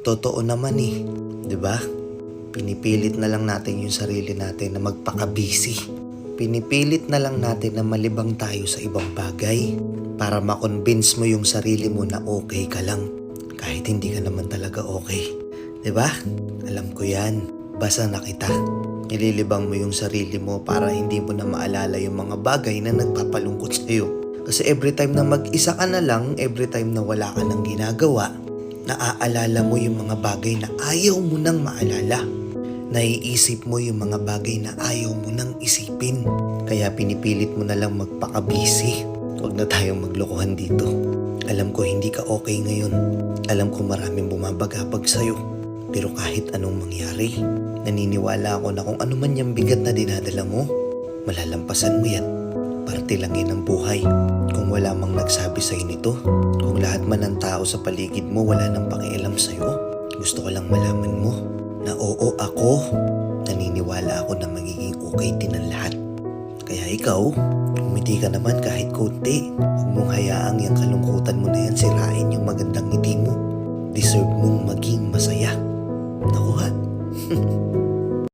Totoo naman eh, 'di ba? Pinipilit na lang natin yung sarili natin na magpaka-busy. Pinipilit na lang natin na malibang tayo sa ibang bagay para ma-convince mo yung sarili mo na okay ka lang kahit hindi ka naman talaga okay. 'Di ba? Alam ko yan. Basa na kita. Nililibang mo yung sarili mo para hindi mo na maalala yung mga bagay na nagpapalungkot sa'yo. Kasi every time na mag-isa ka na lang, every time na wala ka nang ginagawa, naaalala mo yung mga bagay na ayaw mo nang maalala. Naiisip mo yung mga bagay na ayaw mo nang isipin. Kaya pinipilit mo na lang magpaka-busy. Huwag na tayong maglokohan dito. Alam ko hindi ka okay ngayon. Alam ko maraming bumabagabag sa'yo. Pero kahit anong mangyari, naniniwala ako na kung ano man yung bigat na dinadala mo, malalampasan mo yan. Parte lang yan ng buhay. Kung wala mang nagsabi sa'yo nito, kung lahat man ng tao sa paligid mo wala nang pakialam sa'yo, gusto ko lang malaman mo na oo ako, naniniwala ako na magiging okay din ang lahat. Kaya ikaw, umiti ka naman kahit konti. Huwag mong hayaang yung kalungkutan mo na yan sirain yung magandang ngiti mo. Deserve mong maging masaya. Naku ha?